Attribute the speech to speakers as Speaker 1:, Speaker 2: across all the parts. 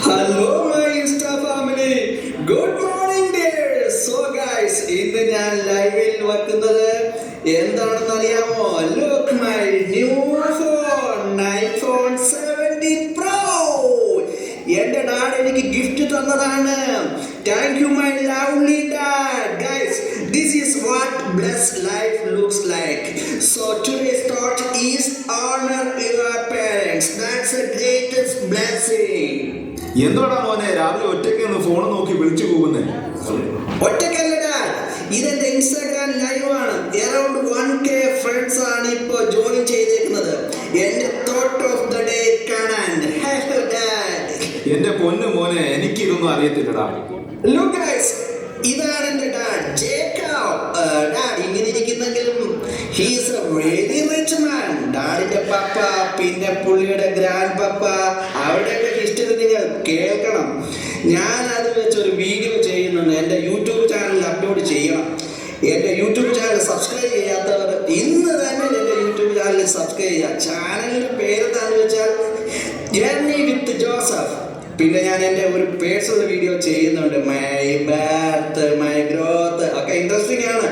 Speaker 1: Hello my Insta family. Good morning dear. So guys, ഇന്ന് ഞാൻ ലൈവിൽ വന്നത് എന്താണെന്ന് അറിയാമോ? Look my new phone, iPhone 17 Pro. എൻ്റെ ഡാഡ് എനിക്ക് ഗിഫ്റ്റ് തന്നതാണ്. Thank you my lovely dad. Guys, this is what blessed life looks like. So today's thought is honor your parents. That's the greatest blessing.
Speaker 2: എന്തോടാ മോനെ രാവിലെ ഒറ്റയ്ക്ക് ഒന്ന് phone നോക്കി വിളിച്ചു പോകുന്നേ?
Speaker 1: ഒറ്റയ്ക്കല്ലടാ, ഇതെന്റെ ഇൻസ്റ്റാഗ്രാം ലൈവ് ആണ്. അറൗണ്ട് 1K ഫ്രണ്ട്സ് ആണ് ഇപ്പോ ജോയിൻ ചെയ്തേക്കുന്നത് എന്റെ തോട്ട് ഓഫ് ദ ഡേ കാണാൻ. Hello dad.
Speaker 2: എന്റെ പൊന്നു മോനെ, എനിക്ക് ഇതൊന്നും അറിയത്തില്ലടാ.
Speaker 1: Look guys, ഇതാണ് എന്റെ ഡാഡ് ജേക്കബ്. ഡാഡ് ഇങ്ങനെ ഇരിക്കുന്നെങ്കിലും he is a very rich man. ഡാഡിന്റെ പപ്പ, പിന്നെ പുള്ളിയുടെ ഗ്രാൻഡ് പപ്പ, അവരുടെയൊക്കെ ഹിസ്റ്ററി നിങ്ങൾ കേൾക്കണം. ഞാൻ അത് വെച്ച് ഒരു വീഡിയോ ചെയ്യുന്നുണ്ട്, എൻ്റെ യൂട്യൂബ് ചാനലിൽ അപ്ലോഡ് ചെയ്യണം. എൻ്റെ യൂട്യൂബ് ചാനൽ സബ്സ്ക്രൈബ് ചെയ്യാത്തവർ ഇന്ന് തന്നെ എൻ്റെ യൂട്യൂബ് ചാനലിൽ സബ്സ്ക്രൈബ് ചെയ്യുക. ചാനലിൻ്റെ പേര് എന്താണെന്ന് വെച്ചാൽ ജേർണി വിത്ത് ജോസഫ്. പിന്നെ ഞാൻ എൻ്റെ ഒരു പേഴ്സണൽ വീഡിയോ ചെയ്യുന്നുണ്ട്, മൈ ബർത്ത്, മൈ ഗ്രോത്ത് ഒക്കെ ഇൻട്രസ്റ്റിംഗ് ആണ്.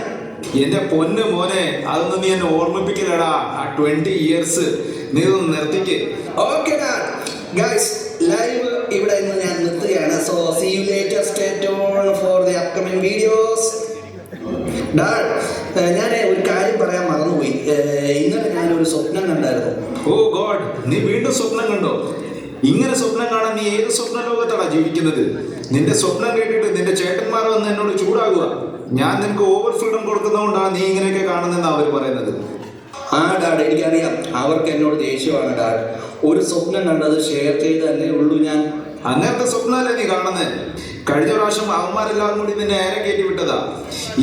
Speaker 2: എന്റെ പൊന്നു മോനെ, അതൊന്നും നീ എന്നെ ഓർമ്മിപ്പിക്കില്ലടാ. ആ 20 years നീ ഇതൊന്ന് നിർത്തിക്ക്.
Speaker 1: Okay dad. ഗൈസ്, ലൈവ് ഇവിടെ ഇന്ന് ഞാൻ നിർത്തുകയാണ്. So see you later. Stay tuned for the upcoming videos. Dad, ഞാൻ ഒരു കാര്യം പറയാൻ മറന്നുപോയി. ഇന്നലെ ഞാനൊരു സ്വപ്നം കണ്ടായിരുന്നു.
Speaker 2: ഓ ഗോഡ്, നീ വീണ്ടും സ്വപ്നം കണ്ടോ? ഇങ്ങനെ സ്വപ്നം കാണാൻ നീ ഏത് സ്വപ്ന ലോകത്താടാ ജീവിക്കുന്നത്? നിന്റെ സ്വപ്നം കേട്ടിട്ട് നിന്റെ ചേട്ടന്മാർ വന്ന് എന്നോട് ചൂടാകുക. ഞാൻ നിനക്ക് ഓവർ ഫ്രീഡം കൊടുക്കുന്നതുകൊണ്ടാണ് നീ ഇങ്ങനെയൊക്കെ കാണുന്നതെന്ന് അവർ പറയുന്നത്.
Speaker 1: ആ ഡാഡ്, എനിക്കറിയാം അവർക്ക് എന്നോട് ദേഷ്യമാണ് ഡാഡ്. ഒരു സ്വപ്നം കണ്ടത് ഷെയർ ചെയ്തല്ലേ ഉള്ളൂ ഞാൻ.
Speaker 2: അങ്ങനത്തെ സ്വപ്നമല്ലേ നീ കാണുന്നത്? കഴിഞ്ഞ പ്രാവശ്യം അവന്മാരെല്ലാവരും കൂടി നിന്നെ നേരെ കയറ്റി വിട്ടതാ.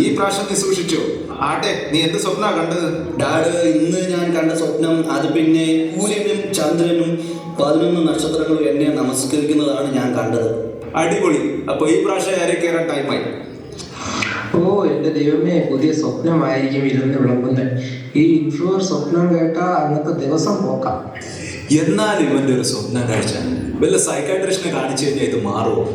Speaker 2: ഈ പ്രാവശ്യം നീ സൂക്ഷിച്ചോ. ആട്ടെ, നീ എന്ത് സ്വപ്ന കണ്ടത്?
Speaker 1: ഡാഡ്, ഇന്ന് ഞാൻ കണ്ട സ്വപ്നം അത് പിന്നെ സൂര്യനും ചന്ദ്രനും 11 നക്ഷത്രങ്ങളും എന്നെ നമസ്കരിക്കുന്നതാണ് ഞാൻ കണ്ടത്.
Speaker 2: അടിപൊളി. അപ്പൊ ഈ പ്രാവശ്യം നേരെ കയറാൻ ടൈമായി.
Speaker 3: ഓ എന്റെ ദൈവമേ, പുതിയ സ്വപ്നമായിരിക്കും ഇരുന്ന് വിളമ്പുന്നത്. ഈ ഇൻഫ്ലുവർ സ്വപ്നം കേട്ടാ അന്നത്തെ ദിവസം പോക്കാം.
Speaker 4: എന്നാൽ ഇവന്റെ ഒരു സ്വപ്നം കാഴ്ച വല്ല സൈക്കാട്രിസ്റ്റിനെ കാണിച്ചു കഴിഞ്ഞാൽ ഇത് മാറുമോ?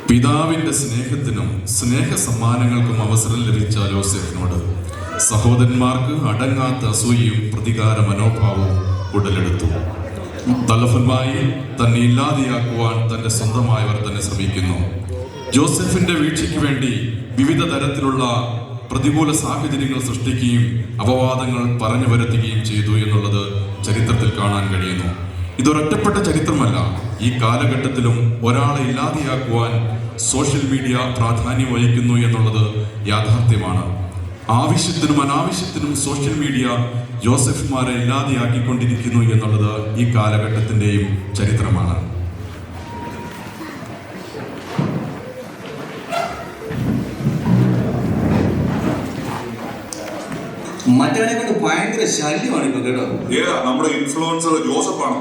Speaker 5: പിതാവിന്റെ സ്നേഹത്തിനും സ്നേഹ സമ്മാനങ്ങൾക്കും അവസരം ലഭിച്ച യോസേഫിനോട് സഹോദരന്മാർക്ക് അടങ്ങാത്ത അസൂയയും പ്രതികാര മനോഭാവവും ഉടലെടുത്തു. തലഫന്മായി തന്നെ ഇല്ലാതെയാക്കുവാൻ തന്റെ സ്വന്തമായവർ തന്നെ ശ്രമിക്കുന്നു. ജോസഫിന്റെ വീഴ്ചയ്ക്ക് വേണ്ടി വിവിധ തരത്തിലുള്ള പ്രതികൂല സാഹചര്യങ്ങൾ സൃഷ്ടിക്കുകയും അപവാദങ്ങൾ പറഞ്ഞു വരുത്തുകയും ചെയ്തു എന്നുള്ളത് ചരിത്രത്തിൽ കാണാൻ കഴിയുന്നു. ഇതൊരൊറ്റപ്പെട്ട ചരിത്രമല്ല. ഈ കാലഘട്ടത്തിലും ഒരാളെ ഇല്ലാതെയാക്കുവാൻ സോഷ്യൽ മീഡിയ പ്രാധാന്യം വഹിക്കുന്നു എന്നുള്ളത് യാഥാർത്ഥ്യമാണ്. ആവശ്യത്തിനും അനാവശ്യത്തിനും സോഷ്യൽ മീഡിയ ജോസഫ്മാരെ ഇല്ലാതെയാക്കിക്കൊണ്ടിരിക്കുന്നു എന്നുള്ളത് ഈ കാലഘട്ടത്തിൻ്റെയും ചരിത്രമാണ്.
Speaker 1: മറ്റവനെ കൊണ്ട് ഭയങ്കര ശല്യമാണ് ഇപ്പൊ കേട്ടോ.
Speaker 6: നമ്മുടെ ഇൻഫ്ലുവൻസർ ജോസഫാണോ?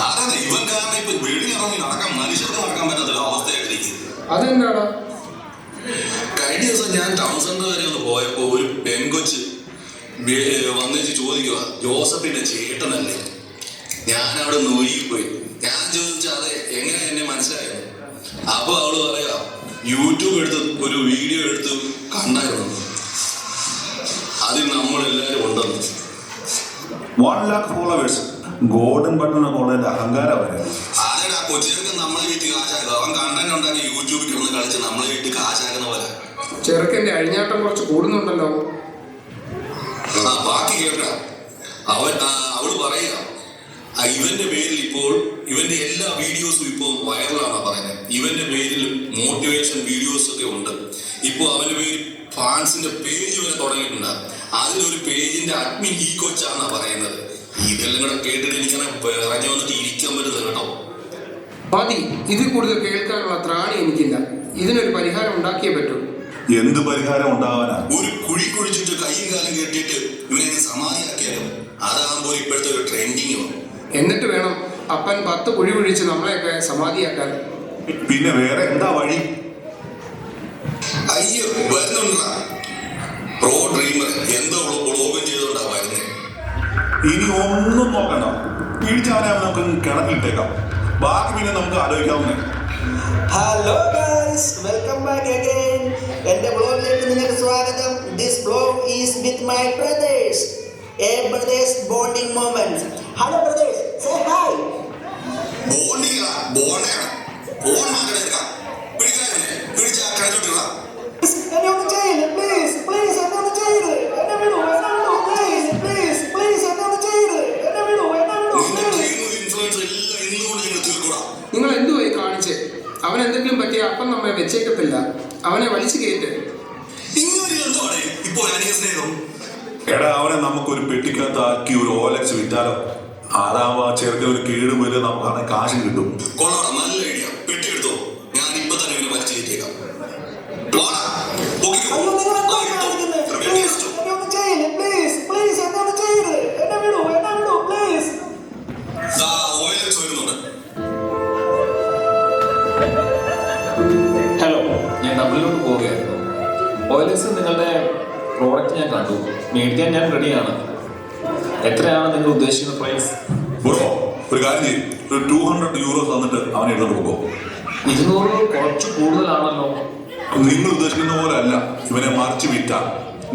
Speaker 7: അതെ, ഇവൻ കാരണം ഇപ്പൊ വെളിയിറങ്ങി നടക്കാൻ മനുഷ്യർക്ക് നടക്കാൻ പറ്റാത്ത അവസ്ഥയായിട്ടിരിക്കും.
Speaker 3: അതെന്താടാ?
Speaker 7: കഴിഞ്ഞ ദിവസം ഞാൻ ടൗൺ സെന്റർ വരെ ഒന്ന് പോയപ്പോ ഒരു പെൺകൊച്ച് വന്നിച്ച് ചോദിക്കുക, ജോസഫിന്റെ ചേട്ടനല്ലേ? ഞാൻ അവിടെ നിന്ന് ഒഴുകിപ്പോയി. ഞാൻ ചോദിച്ചാൽ അതെ, എങ്ങനെ എന്നെ മനസ്സിലായത്? അപ്പൊ അവള് പറയാ, യൂട്യൂബ് എടുത്ത് ഒരു വീഡിയോ എടുത്ത് കണ്ടായിരുന്നു, അതിൽ നമ്മളെല്ലാരും ഉണ്ടെന്ന്.
Speaker 6: 1 lakh ഫോളോവേഴ്സ്, ഗോൾഡൻ ബട്ടൺ ഉള്ളതിന്റെ അഹങ്കാരം വരെ.
Speaker 7: അതേടാ, കൊച്ചിനൊക്കെ നമ്മളെ വീട്ടിൽ കാശാക്കുക. അവൻ കണ്ടന്റ് ഉണ്ടാക്കി യൂട്യൂബിൽ ഒന്ന് കളിച്ച് നമ്മളെ വീട്ടിൽ കാശാക്കുന്ന പോലെ.
Speaker 3: ചെറുക്കന്റെ അഴിഞ്ഞാട്ടം കുറച്ച് കൂടുന്നുണ്ടല്ലോ.
Speaker 7: ബാക്കി കേട്ടാ അവള് പറയുക, ഇവന്റെ പേരിൽ ഇപ്പോൾ ഇവന്റെ എല്ലാ വീഡിയോസും ഇപ്പോൾ വൈറലാണെന്നാ പറയുന്നത്. ഇവന്റെ പേരിൽ മോട്ടിവേഷൻ വീഡിയോസ് ഒക്കെ ഉണ്ട്. ഇപ്പോൾ അവന്റെ പേരിൽ ഫാൻസിന്റെ പേജ് വരെ തുടങ്ങിയിട്ടുണ്ട്. അതിലൊരു പേജിന്റെ അഡ്മിൻ ഈ കൊച്ചാന്നാ പറയുന്നത്. ഇതെല്ലാം കൂടെ കേട്ടിട്ട് എനിക്കങ്ങനെ പറഞ്ഞു വന്നിട്ട് ഇരിക്കാൻ പറ്റുന്നത് കേട്ടോ.
Speaker 3: മതി, ഇതിൽ കൂടുതൽ കേൾക്കാനുള്ള ത്രാണി എനിക്കില്ല. ഇതിനൊരു പരിഹാരം ഉണ്ടാക്കിയേ പറ്റൂ.
Speaker 6: എന്ത് പരിഹാരം ഉണ്ടാവാനാ?
Speaker 7: ഒരു കുഴി കുഴിച്ചിട്ട് കൈയും കാലം കെട്ടിയിട്ട് ഇവനെ സമാധിയാക്കിയാലോ? അതാകുമ്പോൾ ഇപ്പോഴത്തെ ഒരു ട്രെൻഡിങ്ങോ.
Speaker 3: എന്നിട്ട് വേണം അപ്പൻ 10 കുഴി കുഴിച്ച് നമ്മളെയൊക്കെ സമാധിയാക്കാൻ.
Speaker 6: പിന്നെ വേറെ എന്താ വഴി?
Speaker 7: പയ്യെ വരുന്നുണ്ടാ. പ്രോ ഡ്രീമർ എന്തോ വ്ളോഗും ചെയ്തോണ്ടാ വരുന്നേ.
Speaker 6: ഇനി ഒന്നും നോക്കണ്ട, പിടിച്ചവനെ നമുക്ക് കിണറ്റിലിട്ടേക്കാം. ബാക്കി പിന്നെ നമുക്ക് ആലോചിക്കാവുന്നേ.
Speaker 1: Hello guys, welcome back again. എന്റെ ബ്ലോഗിലേക്ക് നിങ്ങൾക്ക് സ്വാഗതം. This blog is with my brothers, a brothers bonding moments. Hello brothers, say hi.
Speaker 7: ബോണ്ടിങ്ങാ ബോണ്ടാണ് ഫോൺ മാറ്റണേക്കാം. പിടിക്കാനെ പിടിച്ച കിണറ്റിലിട്ടാ.
Speaker 1: എന്നെ ഒന്ന് ചെയ്യില്ല പ്ലീസ്, പ്ലീസ് എന്നെ ഒന്ന് ചെയ്യരുത്. എന്നെ വിടൂ, എന്നെ വിടൂ പ്ലീസ്, പ്ലീസ്, പ്ലീസ് എന്നെ ഒന്ന് ചെയ്യരുത്. എന്നെ വിടൂ, എന്നെ വിടൂ
Speaker 7: നിന്റെ
Speaker 1: പ്ലീസ്.
Speaker 7: ടീമും ഇൻഫ്ലുവൻസ് എല്ലാം ഇന്നുകൊണ്ട് നിങ്ങൾ തീർക്കൂടാ.
Speaker 3: നിങ്ങൾ എന്തുവായി കാണിച്ച്? അവൻ എന്തെങ്കിലും പറ്റിയ അപ്പം നമ്മെ വെച്ചേക്കത്തില്ല. അവനെ വലിച്ചു കയറ്റ്.
Speaker 7: ഇങ്ങനെ എന്താണ് ഇപ്പോൾ അനിയ സ്നേഹം?
Speaker 6: എടാ, അവനെ നമുക്കൊരു പെട്ടിക്കകത്താക്കി ഒരു ഓലക്സ് വിറ്റാലോ? അതാവുമ്പോ ചെറുക്കൻ ഒരു കേട് വരെ നമുക്ക് കാശും കിട്ടും.
Speaker 7: കൊള്ളാടാ, നല്ല ഐഡിയ. പെട്ടിയെടുത്തോ, ഞാൻ ഇപ്പൊ തന്നെ ഇവനെ വലിച്ചു കയറ്റിയേക്കാം. വാടാ, പൊക്കിക്കോ.
Speaker 1: അയ്യോ, നിങ്ങൾ എന്താ
Speaker 7: ആ, ഇട്ടോ.
Speaker 1: കാണിക്കുന്നത്?
Speaker 7: പെട്ടി
Speaker 1: പ്ലീസ്
Speaker 7: വെച്ചോ.
Speaker 1: എന്നെ ഒന്ന് ചെയ്യില്ല പ്ലീസ്, പ്ലീസ് എന്നെ ഒന്ന് ചെയ്യരുത്. എന്നെ വിടൂ, എന്നെ വിടൂ പ്ലീസ്.
Speaker 7: ദാ ഓയിലക്സ് വരുന്നുണ്ട്.
Speaker 4: ഹലോ, ഞാൻ ഡബ്ല്യൂലോട്ട് പോവുകയായിരുന്നു. ഓയിലക്സ് നിങ്ങളുടെ പ്രോഡക്റ്റ് ഞാൻ കണ്ടു. മേടിക്കാൻ ഞാൻ റെഡിയാണ്. എത്രയാണ് നിങ്ങൾ ഉദ്ദേശിക്കുന്ന പ്രൈസ്?
Speaker 6: ബ്രോ, ഒരു കാര്യം ചെയ്യും, ഒരു 200 euros തന്നിട്ട് അവനെ എടുത്തോണ്ട് പോകും.
Speaker 4: 200 കുറച്ച് കൂടുതലാണല്ലോ.
Speaker 6: നിങ്ങൾ ഉദ്ദേശിക്കുന്ന പോലെ അല്ല, ഇവനെ മറിച്ച് വിറ്റാൽ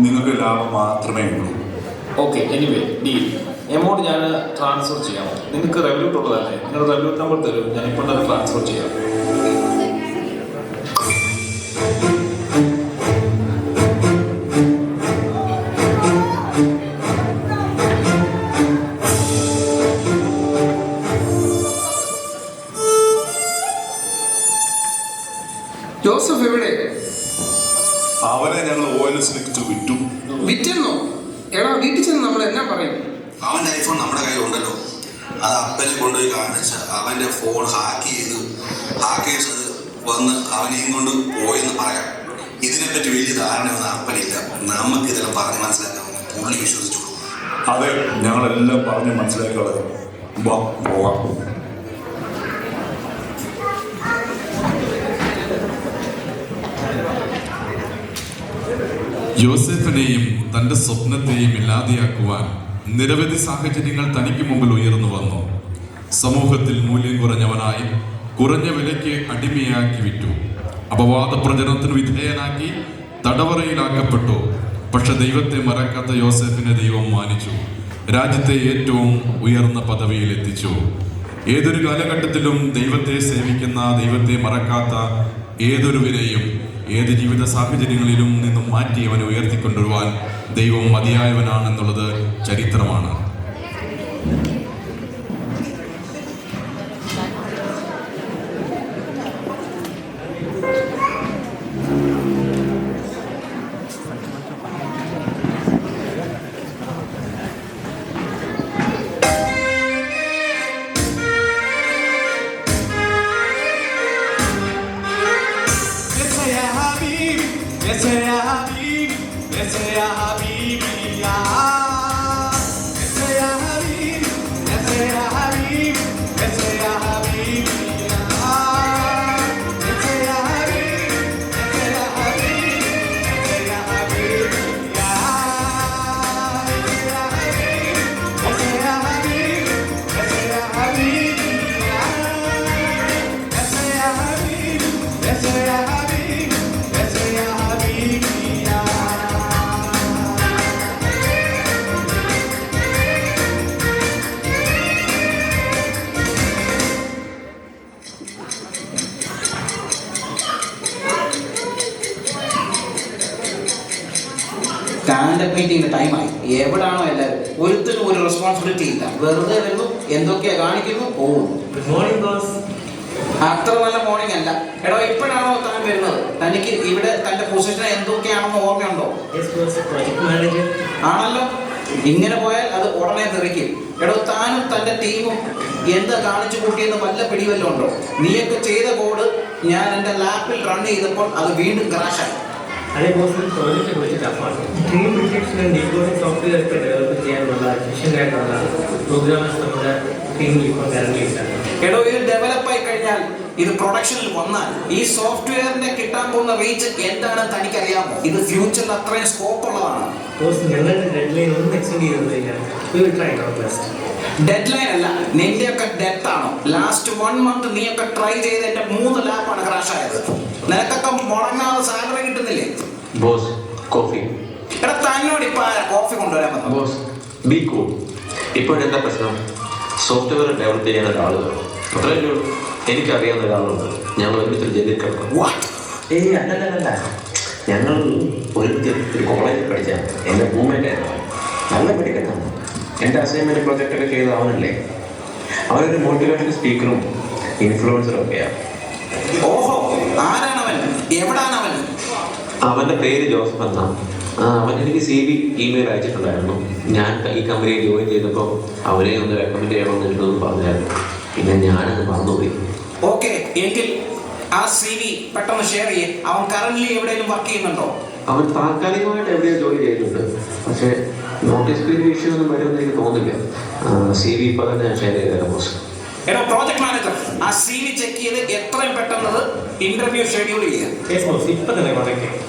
Speaker 6: നിങ്ങൾക്ക് ലാഭം മാത്രമേ ഉള്ളൂ.
Speaker 4: Okay, anyway deal. എമൗണ്ട് ഞാൻ ട്രാൻസ്ഫർ ചെയ്യാം. നിങ്ങൾക്ക് റെവല്യൂട്ട് ഉള്ളതല്ലേ? നിങ്ങളുടെ റെവല്യൂട്ട് നമ്പർ തരും, ഞാൻ ഇപ്പോൾ തന്നെ ട്രാൻസ്ഫർ ചെയ്യാം.
Speaker 3: ജോസഫ് എവിടെ?
Speaker 6: അവനെ ഞങ്ങൾ ഓയിൽസിലേക്ക് വിറ്റു.
Speaker 3: വിറ്റെന്നോ? എടാ, വീട്ടിൽ ചെന്ന് നമ്മൾ എന്നാ പറയും?
Speaker 7: അവന്റെ ഐഫോൺ നമ്മുടെ കയ്യിലുണ്ടല്ലോ. അത് അപ്പനെ കൊണ്ടുപോയി കാണിച്ച അവന്റെ ഫോൺ ഹാക്കേഴ്സ് അത് വന്ന് അവനെയും കൊണ്ട് പോയെന്ന് പറയാം. ഇതിനെപ്പറ്റി വലിയ ധാരണയൊന്നും അപ്പനില്ല. നമുക്ക് ഇതെല്ലാം പറഞ്ഞ് മനസ്സിലാക്കാവുന്ന പുള്ളി വിശ്വസിച്ചു.
Speaker 6: അതെ, ഞങ്ങളെല്ലാം പറഞ്ഞ് മനസ്സിലാക്കിയുള്ളത്. പോവാം.
Speaker 5: യോസേഫിനെയും തന്റെ സ്വപ്നത്തെയും ഇല്ലാതെയാക്കുവാൻ നിരവധി സാഹചര്യങ്ങൾ തനിക്ക് മുമ്പിൽ ഉയർന്നു വന്നു. സമൂഹത്തിൽ മൂല്യം കുറഞ്ഞവനായി കുറഞ്ഞ വിലയ്ക്ക് അടിമയാക്കി വിറ്റു. അപവാദ പ്രചരണത്തിന് വിധേയനാക്കി തടവറയിലാക്കപ്പെട്ടു. പക്ഷെ ദൈവത്തെ മറക്കാത്ത യോസേഫിനെ ദൈവം മാനിച്ചു. രാജ്യത്തെ ഏറ്റവും ഉയർന്ന പദവിയിൽ എത്തിച്ചു. ഏതൊരു കാലഘട്ടത്തിലും ദൈവത്തെ സേവിക്കുന്ന, ദൈവത്തെ മറക്കാത്ത ഏതൊരുവിനെയും ഏത് ജീവിത സാഹചര്യങ്ങളിലും നിന്നും മാറ്റി അവനെ ഉയർത്തിക്കൊണ്ടുവരുവാൻ ദൈവം മതിയായവനാണെന്നുള്ളത് ചരിത്രമാണ്.
Speaker 1: സ്റ്റാൻഡപ്പ് മീറ്റിംഗ് ടൈമായി. എവിടാണോ എല്ലാവരും? ഒരുത്തിനും ഒരു റെസ്പോൺസിബിലിറ്റി ഇല്ല. വെറുതെ വരുന്നു, എന്തൊക്കെയാ കാണിക്കുന്നു, പോകുന്നു.
Speaker 8: Good morning boss.
Speaker 1: അത്ര നല്ല മോർണിംഗ് അല്ല. എടോ, ഇപ്പോഴാണോ താൻ വരുന്നത്? തനിക്ക് ഇവിടെ തന്റെ പൊസിഷൻ എന്തൊക്കെയാണെന്ന് ഓർമ്മയുണ്ടോ?
Speaker 8: പ്രോജക്ട് മാനേജർ
Speaker 1: ആണല്ലോ. ഇങ്ങനെ പോയാൽ അത് ഉടനെ തെറിക്കും. എടോ, താനും തന്റെ ടീമും എന്താ കാണിച്ചു കൂട്ടിയെന്ന് വല്ല പിടിവല്ലോ ഉണ്ടോ? നീയൊക്കെ ചെയ്ത കോഡ് ഞാൻ എൻ്റെ ലാപ്പിൽ റൺ ചെയ്തപ്പോൾ അത് വീണ്ടും ക്രാഷായി.
Speaker 8: അതേ ബോസ്, പ്രോജക്റ്റ് കുറച്ച് ടഫാണ്. Team prediction and decoding software ഒക്കെ ഡെവലപ്പ് ചെയ്യാനുള്ള എഫിഷ്യൻ്റ് ആയിട്ടുള്ള പ്രോഗ്രാമേഴ്സ് നമ്മുടെ team ഇപ്പോൾ currently is running.
Speaker 1: എടോ ഇത് ഡെവലപ്പ് ആയി കഴിഞ്ഞാൽ ഇത് പ്രൊഡക്ഷനിൽ വന്നാൽ ഈ സോഫ്റ്റ്വെയറിന്റെ കിട്ടാൻ പോകുന്ന റീച്ച് എന്താണെന്ന് തനിക്കറിയാമോ? ഇത് ഫ്യൂച്ചറിൽ അത്രയും സ്കോപ്പ് ഉള്ളതാണ്.
Speaker 8: Boss, ഞങ്ങളുടെ ഡെഡ്ലൈൻ ഒന്ന് എക്സ്റ്റെൻഡ് ചെയ്ത് കഴിഞ്ഞാൽ we will try our best.
Speaker 1: Dead line അല്ല, നിന്റെയൊക്കെ ഡെത്ത് ആണോ? ലാസ്റ്റ് 1 month നീയൊക്കെ ട്രൈ ചെയ്ത് എന്റെ 3 ലാപ്പാണ് ക്രാഷ് ആയത്. നിനക്കൊക്കെ മുടങ്ങാതെ സാലറി കിട്ടുന്നില്ലേ?
Speaker 9: Boss coffee.
Speaker 1: എടാ തന്നോട് ഇപ്പൊ കോഫി കൊണ്ടുവരാൻ പറ്റും?
Speaker 9: Boss B cool. ഇപ്പോഴെന്താ പ്രശ്നം? സോഫ്റ്റ്വെയർ ഡെവലപ്പ് ചെയ്യാൻ ഒരാൾ വേണം. അത്രയല്ലേ ഉള്ളൂ. എനിക്കറിയാവുന്ന ഒരാളുണ്ട്. ഞങ്ങൾ ഒരുമിച്ച് ജയിലിൽ കിടക്കണം. അല്ലല്ല, ഞങ്ങൾ ഒരു കോളേജിൽ പഠിച്ചാൽ എൻ്റെ മൂവ്മെൻ്റ് നല്ല പഠിക്കണം. എൻ്റെ അസൈൻമെൻറ്റ് പ്രൊജക്റ്റൊക്കെ ചെയ്ത് അവനല്ലേ. അവനൊരു മോട്ടിവേഷൻ സ്പീക്കറും ഇൻഫ്ലുവൻസറും ഒക്കെയാണ്.
Speaker 1: ഓഹോ, ആരാണവൻ? എവിടാണവൻ?
Speaker 9: അവൻ്റെ പേര് ജോസഫ് എന്നാണ്. അവൻ എനിക്ക് CV ഇമെയിൽ അയച്ചിട്ടുണ്ടായിരുന്നു. ഞാൻ ഈ കമ്പനിയിൽ ജോയിൻ ചെയ്തപ്പോൾ അവനെ ഒന്ന് റെക്കമെൻഡ് ചെയ്യണമെന്ന് എന്നോട് പറഞ്ഞായിരുന്നു. പിന്നെ ഞാനത് മറന്നുപോയി.
Speaker 1: ഓക്കെ, എങ്കിൽ ആ CV പെട്ടെന്ന് ഷെയർ ചെയ്യേ. അവൻ കറന്റ്ലി എവിടെയെങ്കിലും വർക്ക് ചെയ്യുന്നുണ്ടോ?
Speaker 9: അവൻ താൽക്കാലികമായിട്ട് എവിടെയോ ജോലി ചെയ്യുന്നുണ്ട്. പക്ഷേ നോട്ടീസ് പീരീഡ് ഇഷ്യൂ ഒന്നും വരുമെന്ന് എനിക്ക് തോന്നുന്നില്ല. CV ഇപ്പോൾ തന്നെ ഞാൻ ഷെയർ ചെയ്തേക്കാം ബോസ്.
Speaker 1: എടോ പ്രോജക്ട് മാനേജർ, ആ CV ചെക്ക് ചെയ്ത് എത്രയും പെട്ടെന്ന് ഇന്റർവ്യൂ ഷെഡ്യൂൾ ചെയ്യുക.
Speaker 8: Yes, boss, ഇപ്പൊ തന്നെ കോൺടാക്ട് ചെയ്യാം.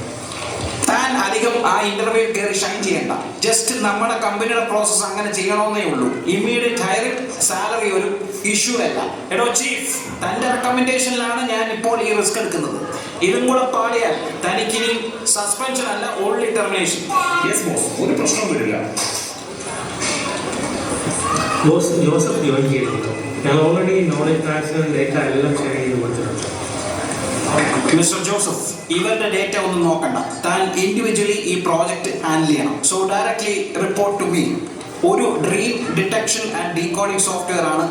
Speaker 1: താൻ അധികം ആ ഇന്റർവ്യൂ കയറി ഷൈൻ ചെയ്യണ്ട. ജസ്റ്റ് നമ്മുടെ കമ്പനിയുടെ പ്രോസസ് അങ്ങനെ ചെയ്യണമെന്നേ ഉള്ളൂ. ഇമ്മീഡിയറ്റ് ഹയറിംഗ്, സാലറി ഒരു ഇഷ്യൂ അല്ല. എടോ ചീഫ്, തന്റെ റെക്കമെൻഡേഷനിലാണ് ഞാൻ ഇപ്പോൾ ഈ റിസ്ക് എടുക്കുന്നത്. ഇതും കൂടെ പാടിയാൽ തനിക്കിനി സസ്പെൻഷൻ അല്ല, ഓൺലി ടെർമിനേഷൻ.
Speaker 6: യെസ് ബോസ്, ഒരു പ്രശ്നവും വരില്ല.
Speaker 8: ബോസ് ജോസഫ് ജോയിൻ ചെയ്തിട്ടുണ്ട്. ഞങ്ങൾ ഓൾറെഡി നോളജ് ട്രാൻസ്ഫർ ഡേറ്റ എല്ലാം ഷെയർ ചെയ്ത് കൊടുത്തിട്ടുണ്ട്.
Speaker 1: മിസ്റ്റർ ജോസഫ്, ഇവരുടെ ഡേറ്റ ഒന്നും നോക്കണ്ട. താൻ ഇൻഡിവിജ്വലി ഈ പ്രോജക്റ്റ് ഹാൻഡിൽ ചെയ്യണം. So directly report to me. ഒരു dream detection and decoding software ആണ്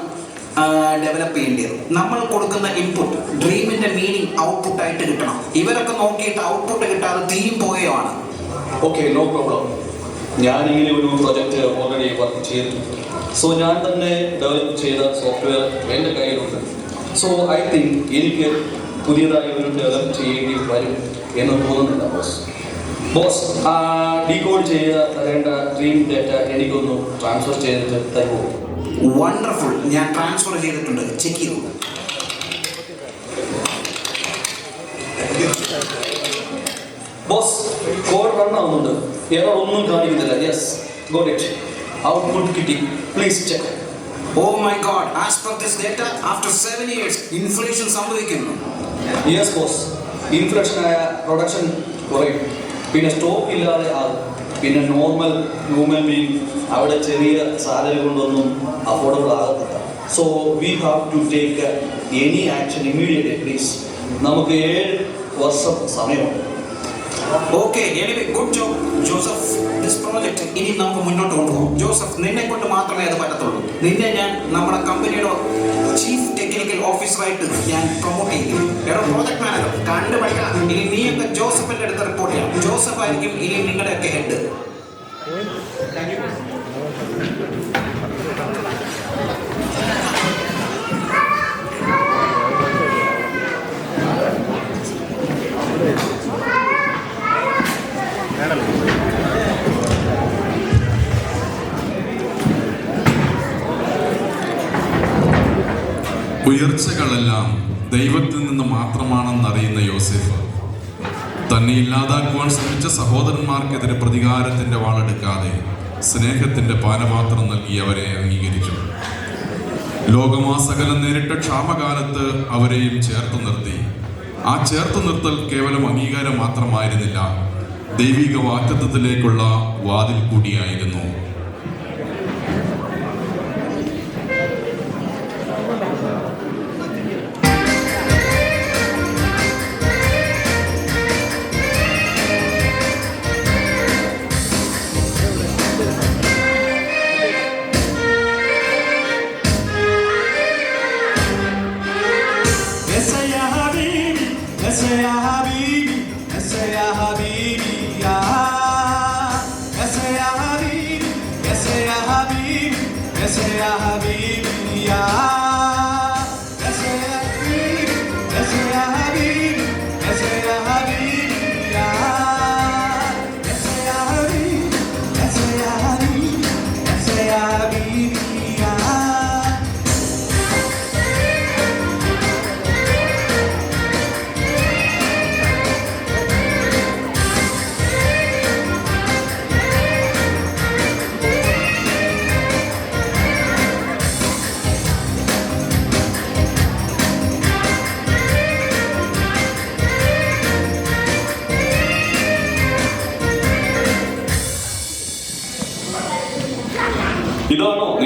Speaker 1: ഡെവലപ്പ് ചെയ്യേണ്ടത്. നമ്മൾ കൊടുക്കുന്ന ഇൻപുട്ട് ഡ്രീമിന്റെ മീനിങ് ഔട്ട്പുട്ട് ആയിട്ട് കിട്ടണം. ഇവരൊക്കെ നോക്കിയിട്ട് ഔട്ട്പുട്ട് കിട്ടാതെ തീം പോവുകയാണ്.
Speaker 10: Okay, no problem. ഞാൻ ഇങ്ങനെ ഒരു പ്രൊജക്റ്റ് ഓൾറെഡി വർക്ക് ചെയ്തിട്ടുണ്ട്. സോ ഞാൻ തന്നെ ഡെവലപ്പ് ചെയ്ത സോഫ്റ്റ്വെയർ എൻ്റെ കയ്യിലുണ്ട്. സോ ഐ തിങ്ക് എനിക്ക് പുതിയതായി ഒരു ഡെവലപ്പ് ചെയ്യേണ്ടി വരും എന്ന് തോന്നുന്നില്ല ബോസ്. ബോസ്, ഡീകോഡ് ചെയ്ത് തരേണ്ട ഡ്രീം ഡേറ്റ എനിക്കൊന്ന് ട്രാൻസ്ഫർ ചെയ്തിട്ട് തരുമോ?
Speaker 1: വണ്ടർഫുൾ, ഞാൻ ട്രാൻസ്ഫർ ചെയ്തിട്ടുണ്ട്. ചെക്ക് ചെയ്തു.
Speaker 10: ബോസ്, കോഡ് റൺ ആവുന്നുണ്ട്. എറർ ഒന്നും കാണിക്കുന്നില്ല. Yes, got it. ഔട്ട്പുട്ട് കിട്ടി. Please check.
Speaker 1: Oh my God, as per this data, after 7 years, inflation സംഭവിക്കുന്നു.
Speaker 10: യെസ് ബോസ്, ഇൻഫ്ലേഷനായ പ്രൊഡക്ഷൻ കുറയും. പിന്നെ സ്റ്റോക്ക് ഇല്ലാതെ ആകും. പിന്നെ നോർമൽ ഹ്യൂമൻ ബീങ് അവിടെ ചെറിയ സാലറി കൊണ്ടൊന്നും അഫോർഡബിൾ ആകത്തില്ല. So we have to take any action immediately please. നമുക്ക് 7 വർഷം സമയമുണ്ട്.
Speaker 1: Okay, anyway good job Joseph. This project ഇനി നമുക്ക് മുന്നോട്ട് കൊണ്ടുപോകും. ജോസഫ്, നിന്നെ കൊണ്ട് മാത്രമേ അത് പറ്റത്തുള്ളൂ. നിന്നെ ഞാൻ നമ്മുടെ കമ്പനിയുടെ ചീഫ് ടെക്നിക്കൽ ഓഫീസറായിട്ട് ഞാൻ പ്രൊമോട്ട് ചെയ്യും. എടോ പ്രോജക്ട് മാനേജർ, കണ്ടു പഠിക്കണം. ഇനി നീയൊക്കെ ജോസഫിന്റെ അടുത്ത് റിപ്പോർട്ട് ചെയ്യണം. ജോസഫ് ആയിരിക്കും ഇനി നിങ്ങളുടെയൊക്കെ ഹെഡ്.
Speaker 5: ഉയർച്ചകളെല്ലാം ദൈവത്തിൽ നിന്ന് മാത്രമാണെന്നറിയുന്ന യോസേഫ് തന്നെ ഇല്ലാതാക്കുവാൻ ശ്രമിച്ച സഹോദരന്മാർക്കെതിരെ പ്രതികാരത്തിന്റെ വാളെടുക്കാതെ സ്നേഹത്തിന്റെ പാനപാത്രം നൽകി അവരെ അംഗീകരിച്ചു. ലോകമാസകലം നേരിട്ട ക്ഷാമകാലത്ത് അവരെയും ചേർത്ത് നിർത്തി. ആ ചേർത്ത് നിർത്തൽ കേവലം അംഗീകാരം മാത്രമായിരുന്നില്ല, ദൈവിക വാഗ്ദത്തത്തിലേക്കുള്ള വാതിൽ കൂടിയായിരുന്നു.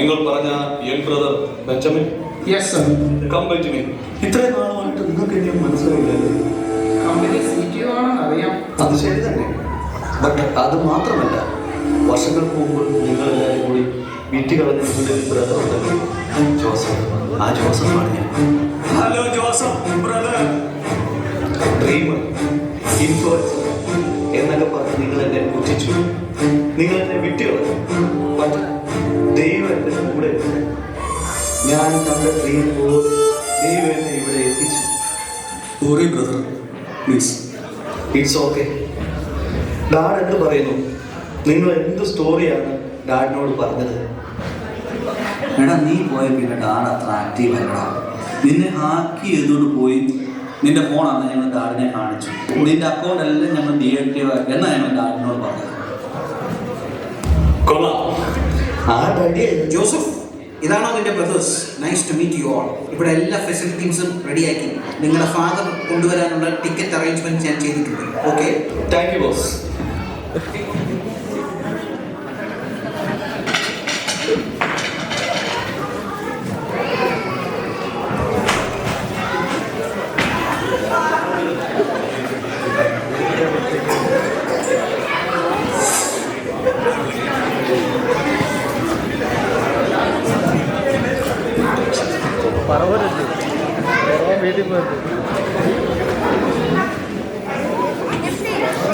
Speaker 10: നിങ്ങൾ പറഞ്ഞ യൻ brother Benjamin.
Speaker 3: Yes sir.
Speaker 10: Come Benjamin. ഇത്രയും നാളുമായിട്ട് നിങ്ങൾക്ക് എന്നെ മനസ്സിലായില്ലല്ലോ.
Speaker 3: കമ്പനി CTO ആണെന്ന് അറിയാം.
Speaker 10: അത് ശരി തന്നെ. ബട്ട് അത് മാത്രമല്ല, വർഷങ്ങൾക്ക് മുമ്പ് നിങ്ങളെല്ലാവരും കൂടി വീട്ടിൽ കളഞ്ഞ ബ്രദർ ഉണ്ടല്ലോ, ജോസഫ്. ആ ജോസഫാണ് ഞാൻ.
Speaker 6: Hello Joseph brother.
Speaker 10: Dreamer, influencer എന്നൊക്കെ പറഞ്ഞ് നിങ്ങൾ എന്നെ പുച്ഛിച്ചു, നിങ്ങൾ എന്നെ വിട്ടുകളഞ്ഞു. ബട്ട് ദൈവം എൻ്റെ കൂടെ ഉണ്ട്. ഞാൻ കണ്ട ഡ്രീം പോലെ ദൈവം എന്നെ ഇവിടെ എത്തിച്ചു. Sorry brother, please. It's okay. Dad എന്ത് പറയുന്നു? നിങ്ങൾ എന്ത് സ്റ്റോറിയാണ് ഡാഡിനോട് പറഞ്ഞത്?
Speaker 11: എടാ, നീ പോയ പിന്നെ ഡാഡ് അത്ര ആക്റ്റീവ് അല്ലടാ. നിന്നെ ഹാക്ക് ചെയ്തുകൊണ്ട് പോയി നിന്റെ ഫോണാണ് ഞങ്ങൾ ഡാഡിനെ കാണിച്ചു. നിന്റെ അക്കൗണ്ട് എല്ലാം ഞങ്ങൾ ഡീആക്റ്റീവ് എന്നാ ഞങ്ങൾ ഡാഡിനോട് പറഞ്ഞത്.
Speaker 1: ജോസഫ്, ഇതാണോ നിന്റെ brothers? Nice to meet you all. ഇവിടെ എല്ലാ ഫെസിലിറ്റീസും റെഡിയാക്കി നിങ്ങളുടെ ഫാദർ കൊണ്ടുവരാനുള്ള ടിക്കറ്റ് അറേഞ്ച്മെന്റ് ഞാൻ ചെയ്തിട്ടുണ്ട്. Okay,
Speaker 10: thank you boss.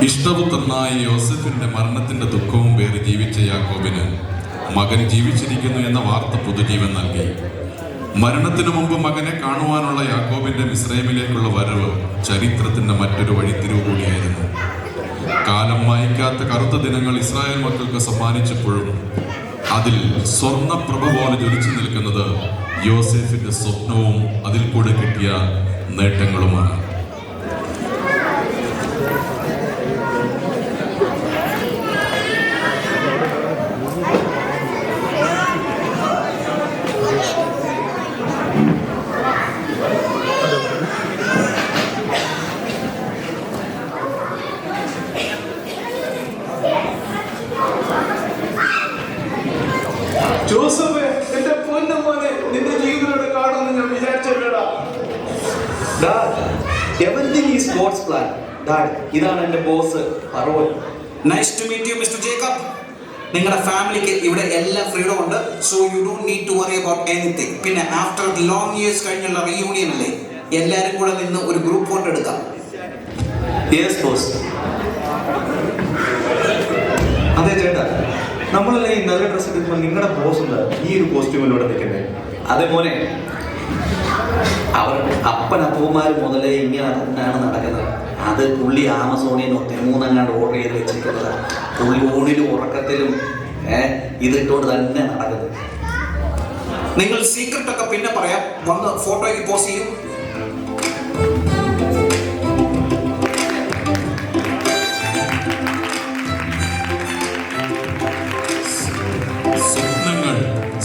Speaker 5: ഇഷ്ടപുത്രനായ യോസഫിന്റെ മരണത്തിന്റെ ദുഃഖവും പേറി ജീവിച്ച യാക്കോബിന് മകൻ ജീവിച്ചിരിക്കുന്നു എന്ന വാർത്ത പുതുജീവൻ നൽകി. മരണത്തിനു മുമ്പ് മകനെ കാണുവാനുള്ള യാക്കോബിന്റെ മിസ്രൈമിലേക്കുള്ള വരവ് ചരിത്രത്തിന്റെ മറ്റൊരു വഴിത്തിരിവ് കൂടിയായിരുന്നു. കാലം മായ്ക്കാത്ത കറുത്ത ദിനങ്ങൾ ഇസ്രായേൽ മക്കൾക്ക് സമ്മാനിച്ചപ്പോഴും അതിൽ സ്വർണ്ണപ്രഭ പോലെ ജ്വലിച്ചു നിൽക്കുന്നത് യോസേഫിന്റെ സ്വപ്നവും അതിൽ കൂടെ കിട്ടിയ നേട്ടങ്ങളുമാണ്.
Speaker 2: ജോസഫ്, എന്റെ പൊന്നുമോനെ, നിന്റെ ജീവിതത്തിലൂടെ കാണുമെന്ന് ഞാൻ വിചാരിച്ചില്ലടാ.
Speaker 10: Everything is God's plan. Dad, ഇതാണ് എൻ്റെ boss Pharaoh.
Speaker 1: Nice to meet you mister Jacob. നിങ്ങളുടെ ഫാമിലിക്ക് ഇവിടെ എല്ലാ ഫ്രീഡം ഉണ്ട്. So you don't need to worry about anything. പിന്നെ ആഫ്റ്റർ ലോങ് ഇയേഴ്സ് കഴിഞ്ഞുള്ള റീയൂണിയൻ അല്ലേ, എല്ലാവരും കൂടെ നിന്ന് ഒരു ഗ്രൂപ്പ് ഫോട്ടോ എടുക്കാം.
Speaker 10: Yes boss. അതെ ചേട്ടാ, നമ്മളല്ലേ ഈ നല്ല ഡ്രസ്സ് എടുക്കുമ്പോൾ നിങ്ങളുടെ ബോസ് ഉണ്ട് ഈ ഒരു കോസ്റ്റ്യൂമിലൂടെ നിൽക്കുന്നത്.
Speaker 11: അതേ മോനെ, അവർ അപ്പനപ്പൂമാർ മുതലേ ഇങ്ങനെ തന്നെയാണ് നടക്കുന്നത്. അത് പുള്ളി ആമസോണിൽ നിന്ന് 3 ഓർഡർ ചെയ്ത് വെച്ചിരിക്കുന്നത്. പുള്ളി ഊണിലും ഉറക്കത്തിലും ഇതിട്ടോണ്ട് തന്നെ നടക്കുന്നത്.
Speaker 1: നിങ്ങൾ സീക്രട്ട് ഒക്കെ പിന്നെ പറയാം. വന്ന് ഫോട്ടോയ്ക്ക് പോസ് ചെയ്യും.
Speaker 5: സ്വപ്നങ്ങൾ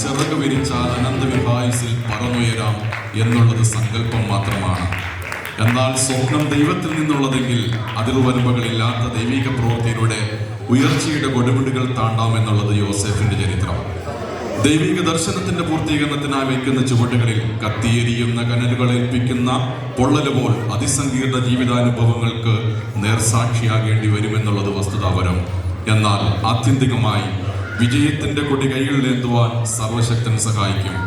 Speaker 5: ചിറക് വിരിച്ചാൽ അനന്തവിഹായുസിൽ പറന്നുയരാം എന്നുള്ളത് സങ്കല്പം മാത്രമാണ്. എന്നാൽ സ്വപ്നം ദൈവത്തിൽ നിന്നുള്ളതെങ്കിൽ അതിർവരമ്പുകളില്ലാത്ത ദൈവിക പ്രവൃത്തിയിലൂടെ ഉയർച്ചയുടെ കൊടുമുടികൾ താണ്ടാമെന്നുള്ളത് യോസേഫിന്റെ ചരിത്രം. ദൈവിക ദർശനത്തിന്റെ പൂർത്തീകരണത്തിനായി വയ്ക്കുന്ന ചുവടുകളിൽ കത്തിയെരിയുന്ന കനലുകളേൽപ്പിക്കുന്ന പൊള്ളലുപോൽ അതിസങ്കീർണ ജീവിതാനുഭവങ്ങൾക്ക് നേർസാക്ഷിയാകേണ്ടി വരുമെന്നുള്ളത് വസ്തുതാപരം. എന്നാൽ ആത്യന്തികമായി വിജയത്തിന്റെ കൊടി കൈകളിലേന്തുവാൻ സർവശക്തൻ സഹായിക്കും.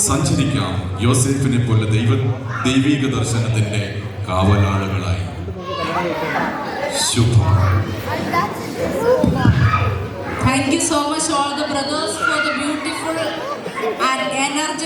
Speaker 5: സഞ്ചരിക്കാം യോസേഫിനെ പോലെ ദൈവിക ദർശനത്തിന്റെ കാവലാളുകളായി. ശുഭം.
Speaker 12: Thank you so much all the brothers for the beautiful and energetic